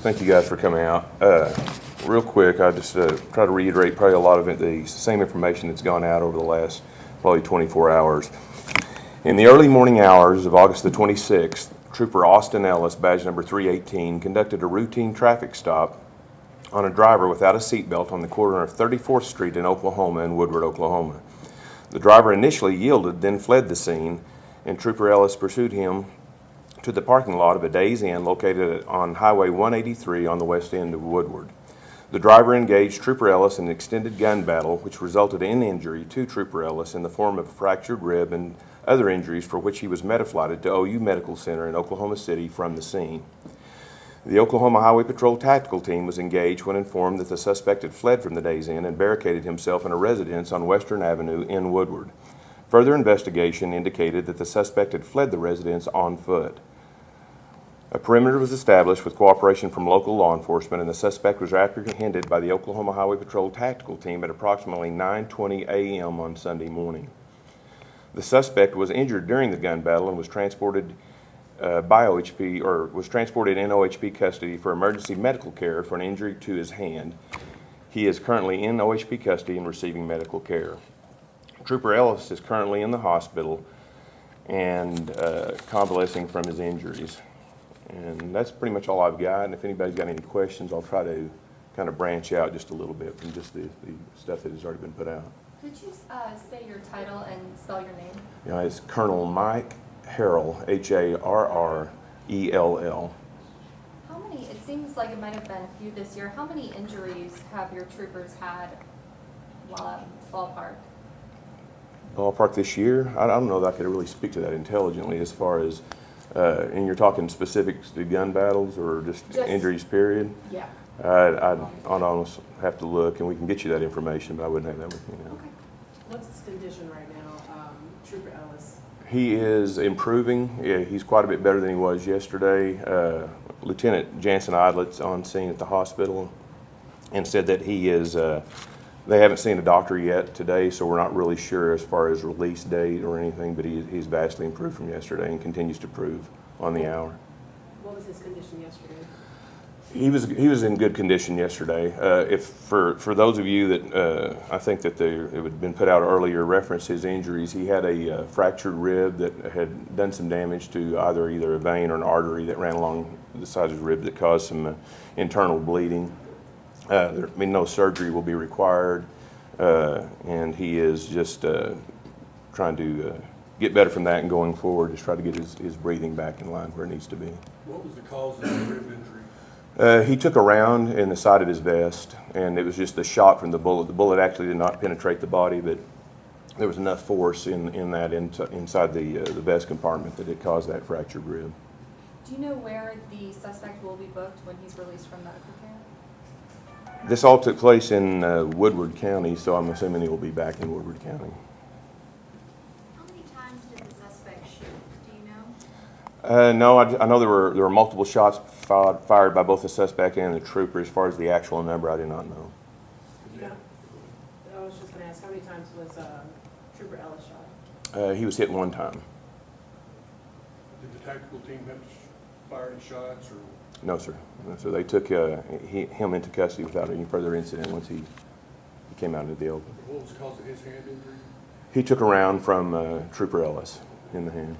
Thank you guys for coming out. Real quick, I just try to reiterate probably a lot of the same information that's gone out over the last probably 24 hours. In the early morning hours of August the 26th, Trooper Austin Ellis, badge number 318, conducted a routine traffic stop on a driver without a seatbelt on the corner of 34th Street in Oklahoma and Woodward, Oklahoma. The driver initially yielded, then fled the scene, and Trooper Ellis pursued him to the parking lot of a Days Inn located on Highway 183 on the west end of Woodward. The driver engaged Trooper Ellis in an extended gun battle, which resulted in injury to Trooper Ellis in the form of a fractured rib and other injuries, for which he was metaflighted to OU Medical Center in Oklahoma City from the scene. The Oklahoma Highway Patrol Tactical Team was engaged when informed that the suspect had fled from the Days Inn and barricaded himself in a residence on Western Avenue in Woodward. Further investigation indicated that the suspect had fled the residence on foot. A perimeter was established with cooperation from local law enforcement, and the suspect was apprehended by the Oklahoma Highway Patrol Tactical Team at approximately 9:20 a.m. on Sunday morning. The suspect was injured during the gun battle and was transported was transported in OHP custody for emergency medical care for an injury to his hand. He is currently in OHP custody and receiving medical care. Trooper Ellis is currently in the hospital and convalescing from his injuries. And that's pretty much all I've got. And if anybody's got any questions, I'll try to kind of branch out just a little bit from just the stuff that has already been put out. Could you say your title and spell your name? Yeah, it's Colonel Mike Harrell, Harrell. How many, it seems like it might have been a few this year, how many injuries have your troopers had while ballpark? Ballpark this year? I don't know that I could really speak to that intelligently as far as, and you're talking specifics to gun battles or just injuries period? Yeah. I'd almost have to look, and we can get you that information, but I wouldn't have that with me now. Okay. What's his condition right now, Trooper Ellis? He is improving. Yeah, he's quite a bit better than he was yesterday. Lieutenant Jansen Idlet's on scene at the hospital and said that he is, they haven't seen a doctor yet today, so we're not really sure as far as release date or anything, but he's vastly improved from yesterday and continues to improve on the hour. What was his condition yesterday? He was in good condition yesterday. If for those of you that I think that it had been put out earlier, reference his injuries. He had a fractured rib that had done some damage to either a vein or an artery that ran along the side of his rib that caused some internal bleeding. No surgery will be required, and he is just trying to get better from that and going forward, just try to get his breathing back in line where it needs to be. What was the cause of the rib injury? He took a round in the side of his vest, and it was just the shot from the bullet. The bullet actually did not penetrate the body, but there was enough force inside the vest compartment that it caused that fractured rib. Do you know where the suspect will be booked when he's released from medical care? This all took place in Woodward County, so I'm assuming he will be back in Woodward County. How many times did the suspect shoot? Do you know? No, I know there were multiple shots fired by both the suspect and the trooper. As far as the actual number, I do not know. Yeah. I was just going to ask, how many times was Trooper Ellis shot? He was hit one time. Did the tactical team have to fire any shots? Or? No, sir. No, so they took him into custody without any further incident once he came out into the open. What was the cause of his hand injury? He took a round from Trooper Ellis in the hand.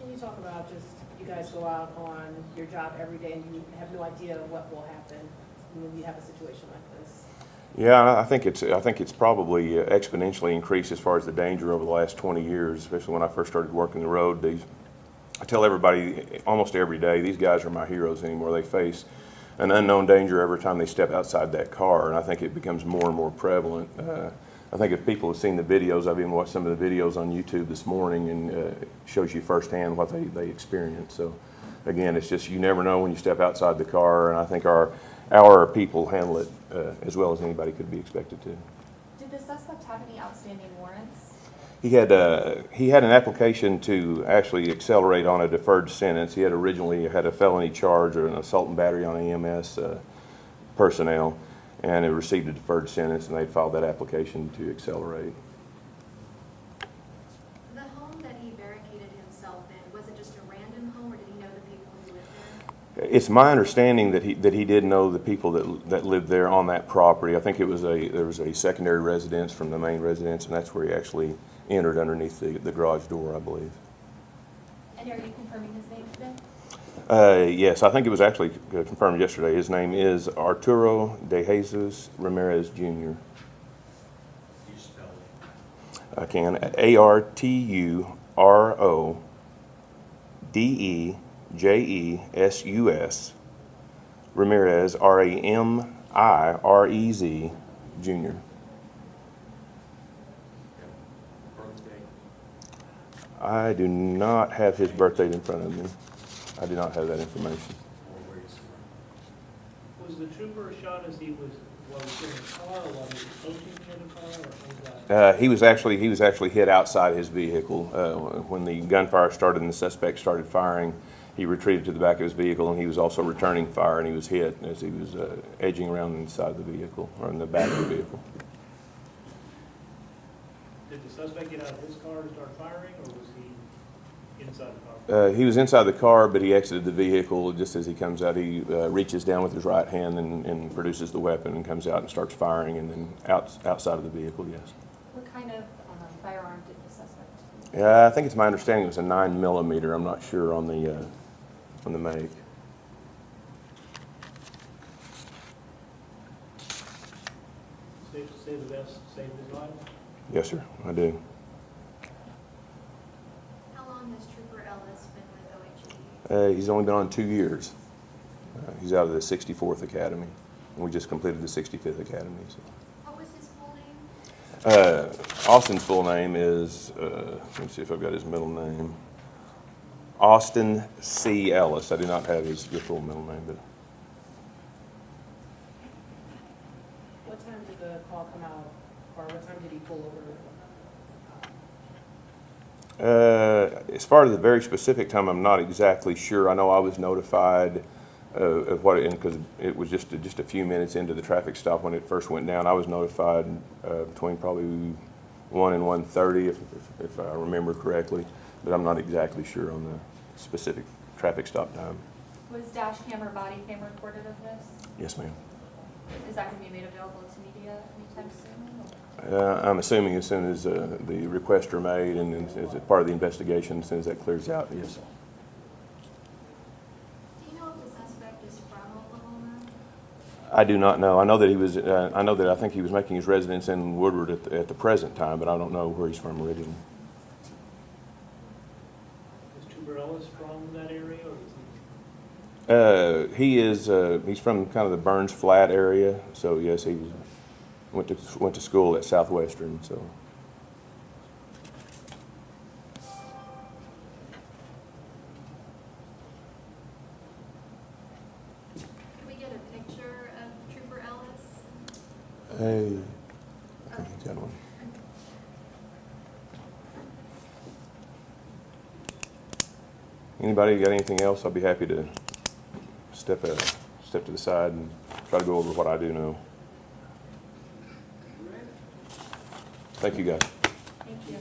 Can you talk about just, you guys go out on your job every day and you have no idea what will happen when you have a situation like this? Yeah, I think it's probably exponentially increased as far as the danger over the last 20 years, especially when I first started working the road. I tell everybody almost every day, these guys are my heroes anymore. They face an unknown danger every time they step outside that car, and I think it becomes more and more prevalent. I think if people have seen the videos, I've even watched some of the videos on YouTube this morning, and it shows you firsthand what they experience. So again, it's just, you never know when you step outside the car, and I think our people handle it as well as anybody could be expected to. Did the suspect have any outstanding warrants? He had an application to actually accelerate on a deferred sentence. He had originally had a felony charge or an assault and battery on EMS personnel, and he received a deferred sentence, and they filed that application to accelerate. The home that he barricaded himself in, was it just a random home, or did he know the people who lived It's my understanding that he did know the people that lived there on that property. I think there was a secondary residence from the main residence, and that's where he actually entered underneath the garage door, I believe. And are you confirming his name today? Yes, I think it was actually confirmed yesterday. His name is Arturo de Jesus Ramirez Jr. You spell it. I can. ARTURODEJESUS Ramirez, RAMIREZ Jr. Birthday. I do not have his birth date in front of me. I do not have that information. Or where he's from. Was the trooper shot as he was in the car, or while he was approaching the other car, or was that? He was actually hit outside his vehicle. When the gunfire started and the suspect started firing, he retreated to the back of his vehicle, and he was also returning fire, and he was hit as he was edging around inside the vehicle, or in the back of the vehicle. Did the suspect get out of his car to start firing, or was he inside the car? He was inside the car, but he exited the vehicle. Just as he comes out, he reaches down with his right hand and produces the weapon and comes out and starts firing, and then outside of the vehicle, yes. What kind of firearm did the suspect use? Yeah, I think it's my understanding it was a 9mm. I'm not sure on the make. Safe to say the vest saved his life? Yes, sir, I do. How long has Trooper Ellis been with OHP? He's only been on 2 years. He's out of the 64th Academy. We just completed the 65th Academy. So. What was his full name? Austin's full name is, let me see if I've got his middle name. Austin C. Ellis. I do not have his full middle name, but What time did the call come out, or what time did he pull over? as far as the very specific time, I'm not exactly sure. I know I was notified of what, because it was just a few minutes into the traffic stop when it first went down. I was notified between probably 1 and 1:30, if I remember correctly, but I'm not exactly sure on the specific traffic stop time. Was dash cam or body cam recorded of this? Yes, ma'am. Is that going to be made available to media anytime soon? I'm assuming as soon as the requests are made and as part of the investigation, as soon as that clears out, yes. Do you know if the suspect is from Oklahoma? I do not know. I know that I think he was making his residence in Woodward at the present time, but I don't know where he's from originally. Is Trooper Ellis from that area, or is He's from kind of the Burns Flat area, so yes, he went to school at Southwestern, so. Can we get a picture of Trooper Ellis? Hey, I think he's got one. Anybody got anything else? I'll be happy to step to the side and try to go over what I do know. Thank you, guys. Thank you.